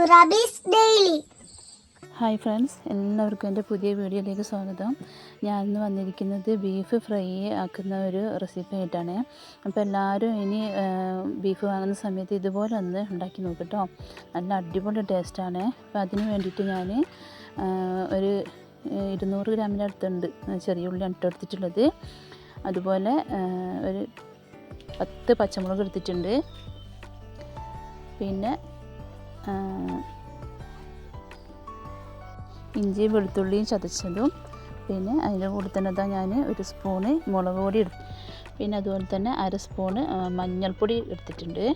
സുറാബീസ് daily. Hi friends, എല്ലാവർക്കും എൻ്റെ പുതിയ വീഡിയോയിലേക്ക് സ്വാഗതം. ഞാൻ ഇന്ന് വന്നിരിക്കുന്നത് ബീഫ് ഫ്രൈ ആക്കുന്ന ഒരു റെസിപ്പി ആയിട്ടാണ്. അപ്പോൾ എല്ലാവരും ഇനി ബീഫ് വാങ്ങുന്ന സമയത്ത് ഇതുപോലെ ഒന്ന് ഉണ്ടാക്കി നോക്കട്ടോ. നല്ല അടിപൊളി ടേസ്റ്റാണ്. അപ്പോൾ അതിന് വേണ്ടിയിട്ട് ഞാൻ ഒരു 200 ഗ്രാമിൻ്റെ അടുത്തുണ്ട് ചെറിയ ഉള്ളിയാണ് എടുത്തിട്ടുള്ളത്. അതുപോലെ ഒരു 10 പച്ചമുളക് എടുത്തിട്ടുണ്ട്. പിന്നെ ഇഞ്ചി വെളുത്തുള്ളിയും ചതച്ചതും, പിന്നെ അതിൻ്റെ കൂടെ തന്നെ ഞാൻ ഒരു സ്പൂണ് മുളക് പൊടി എടുത്തു. പിന്നെ അതുപോലെ തന്നെ 1/2 സ്പൂണ് മഞ്ഞൾപ്പൊടി എടുത്തിട്ടുണ്ട്.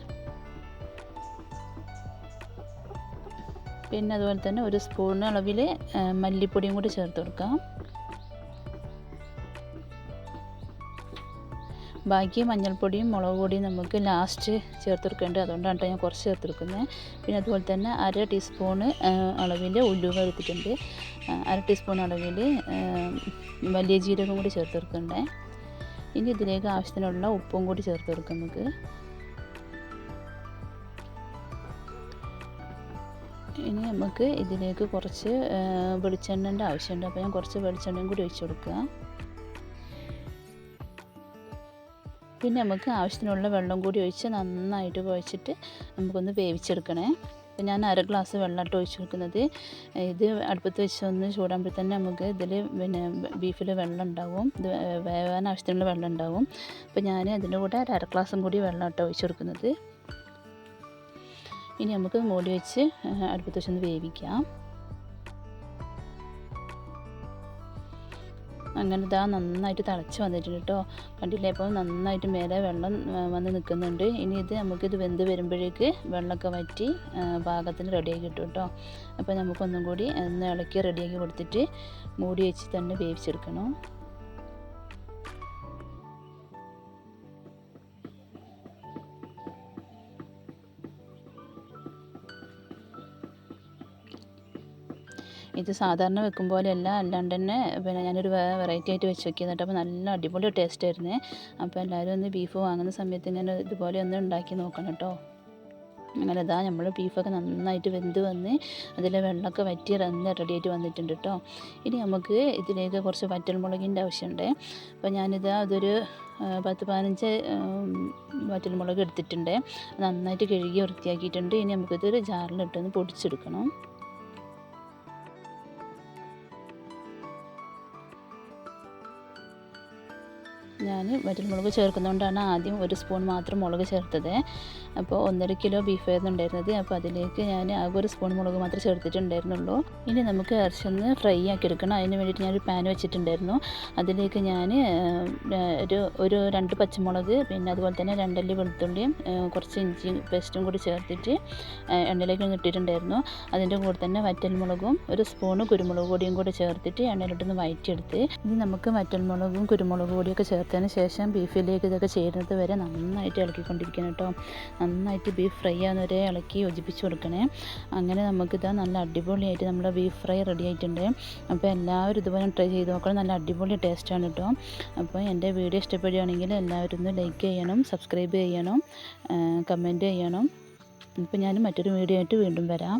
പിന്നെ അതുപോലെ തന്നെ 1 സ്പൂൺ അളവിൽ മല്ലിപ്പൊടിയും കൂടി ചേർത്ത് കൊടുക്കാം. ബാക്കി മഞ്ഞൾപ്പൊടിയും മുളക് പൊടിയും നമുക്ക് ലാസ്റ്റ് ചേർത്ത് കൊടുക്കേണ്ടത്, അതുകൊണ്ടാണ് ഞാൻ കുറച്ച് ചേർത്ത് കൊടുക്കുന്നത്. പിന്നെ അതുപോലെ തന്നെ 1/2 ടീസ്പൂണ് അളവിൽ ഉലുവ എടുത്തിട്ടുണ്ട്. 1/2 ടീസ്പൂൺ അളവിൽ വലിയ ജീരകം കൂടി ചേർത്ത് കൊടുക്കണ്ടേ. ഇനി ഇതിലേക്ക് ആവശ്യത്തിനുള്ള ഉപ്പും കൂടി ചേർത്ത് കൊടുക്കാം നമുക്ക്. ഇനി നമുക്ക് ഇതിലേക്ക് കുറച്ച് വെളിച്ചെണ്ണൻ്റെ ആവശ്യമുണ്ട്. അപ്പോൾ ഞാൻ കുറച്ച് വെളിച്ചെണ്ണയും കൂടി ഒഴിച്ച് കൊടുക്കുക. പിന്നെ നമുക്ക് ആവശ്യത്തിനുള്ള വെള്ളം കൂടി ഒഴിച്ച് നന്നായിട്ട് കുഴച്ചിട്ട് നമുക്കൊന്ന് വേവിച്ചെടുക്കണേ. അപ്പോൾ ഞാൻ 1/2 ഗ്ലാസ് വെള്ളമായിട്ട് ഒഴിച്ച് കൊടുക്കുന്നത്. ഇത് അടുപ്പത്ത് വെച്ച് ഒന്ന് ചൂടാകുമ്പോൾ തന്നെ നമുക്ക് ഇതിൽ ബീഫിൽ വെള്ളം ഉണ്ടാവും, ഇത് വേവാൻ ആവശ്യത്തിനുള്ള വെള്ളം ഉണ്ടാവും. അപ്പോൾ ഞാൻ അതിൻ്റെ കൂടെ 1/2 ഗ്ലാസും കൂടി വെള്ളമായിട്ട് ഒഴിച്ച് കൊടുക്കുന്നത്. ഇനി നമുക്ക് മൂടി വെച്ച് അടുപ്പത്ത് വെച്ചൊന്ന് വേവിക്കാം. അങ്ങനെ ഇതാ നന്നായിട്ട് തിളച്ച് വന്നിട്ടുണ്ട് കേട്ടോ. കണ്ടില്ലേ, ഇപ്പോൾ നന്നായിട്ട് മേലെ വെള്ളം വന്ന് നിൽക്കുന്നുണ്ട്. ഇനി നമുക്കിത് വെന്ത് വരുമ്പോഴേക്ക് വെള്ളമൊക്കെ വറ്റി പാകത്തിന് റെഡിയാക്കി കിട്ടും കേട്ടോ. അപ്പോൾ നമുക്കൊന്നും കൂടി ഒന്ന് ഇളക്കി റെഡിയാക്കി കൊടുത്തിട്ട് മൂടി വെച്ച് തന്നെ വേവിച്ചെടുക്കണം. ഇത് സാധാരണ വെക്കും പോലെയല്ല, അല്ലാണ്ട് തന്നെ പിന്നെ ഞാനൊരു വെറൈറ്റി ആയിട്ട് വെച്ച് നോക്കിയത്. അപ്പോൾ നല്ല അടിപൊളി ടേസ്റ്റ് ആയിരുന്നു. അപ്പോൾ എല്ലാവരും ഒന്ന് ബീഫ് വാങ്ങുന്ന സമയത്ത് ഇങ്ങനെ ഇതുപോലെ ഒന്ന് ഉണ്ടാക്കി നോക്കണം കേട്ടോ. അങ്ങനെ ഇതാ നമ്മൾ ബീഫൊക്കെ നന്നായിട്ട് വെന്ത് വന്ന് അതിലെ വെള്ളമൊക്കെ വറ്റി റെഡിയായിട്ട് വന്നിട്ടുണ്ട് കേട്ടോ. ഇനി നമുക്ക് ഇതിലേക്ക് കുറച്ച് വറ്റൽമുളകിൻ്റെ ആവശ്യമുണ്ട്. അപ്പോൾ ഞാനിത് അതൊരു 10-15 വറ്റൽമുളക് എടുത്തിട്ടുണ്ട്. നന്നായിട്ട് കഴുകി വൃത്തിയാക്കിയിട്ടുണ്ട്. ഇനി നമുക്കിതൊരു ജാറിലിട്ടൊന്ന് പൊടിച്ചെടുക്കണം. ഞാൻ വറ്റൽമുളക് ചേർക്കുന്നതുകൊണ്ടാണ് ആദ്യം 1 സ്പൂൺ മാത്രം മുളക് ചേർത്തത്. അപ്പോൾ 1.5 കിലോ ബീഫ് ആയിരുന്നു ഉണ്ടായിരുന്നത്. അപ്പോൾ അതിലേക്ക് ഞാൻ ആകെ 1 സ്പൂൺ മുളക് മാത്രമേ ചേർത്തിട്ടുണ്ടായിരുന്നുള്ളൂ. ഇനി നമുക്ക് ഇറച്ചൊന്ന് ഫ്രൈ ആക്കി എടുക്കണം. അതിന് വേണ്ടിയിട്ട് ഞാനൊരു പാൻ വെച്ചിട്ടുണ്ടായിരുന്നു. അതിലേക്ക് ഞാൻ ഒരു 2 പച്ചമുളക്, പിന്നെ അതുപോലെ തന്നെ 2 അല്ലി വെളുത്തുള്ളിയും കുറച്ച് ഇഞ്ചി പേസ്റ്റും കൂടി ചേർത്തിട്ട് എണ്ണയിലേക്ക് ഇട്ടിട്ടുണ്ടായിരുന്നു. അതിൻ്റെ കൂടെ തന്നെ വറ്റൽമുളകും 1 സ്പൂണ് കുരുമുളക് പൊടിയും കൂടി ചേർത്തിട്ട് എണ്ണയിലിട്ടൊന്ന് വഴറ്റിയെടുത്ത് ഇനി നമുക്ക് വറ്റൽമുളകും കുരുമുളക് പൊടിയൊക്കെ ചേർത്തതിന് ശേഷം ബീഫിലേക്ക് ഇതൊക്കെ ചേരുന്നത് വരെ നന്നായിട്ട് ഇളക്കിക്കൊണ്ടിരിക്കണം കേട്ടോ. നന്നായിട്ട് ബീഫ് ഫ്രൈ ആകുന്നവരെ ഇളക്കി യോജിപ്പിച്ച് കൊടുക്കണേ. അങ്ങനെ നമുക്കിത് നല്ല അടിപൊളിയായിട്ട് നമ്മുടെ ബീഫ് ഫ്രൈ റെഡി ആയിട്ടുണ്ട്. അപ്പോൾ എല്ലാവരും ഇതുപോലെ ട്രൈ ചെയ്ത് നോക്കണം. നല്ല അടിപൊളി ടേസ്റ്റാണ് കേട്ടോ. അപ്പോൾ എൻ്റെ വീഡിയോ ഇഷ്ടപ്പെടുകയാണെങ്കിൽ എല്ലാവരും ഒന്ന് ലൈക്ക് ചെയ്യണം, സബ്സ്ക്രൈബ് ചെയ്യണം, കമൻറ്റ് ചെയ്യണം. അപ്പോൾ ഞാൻ മറ്റൊരു വീഡിയോ ആയിട്ട് വീണ്ടും വരാം.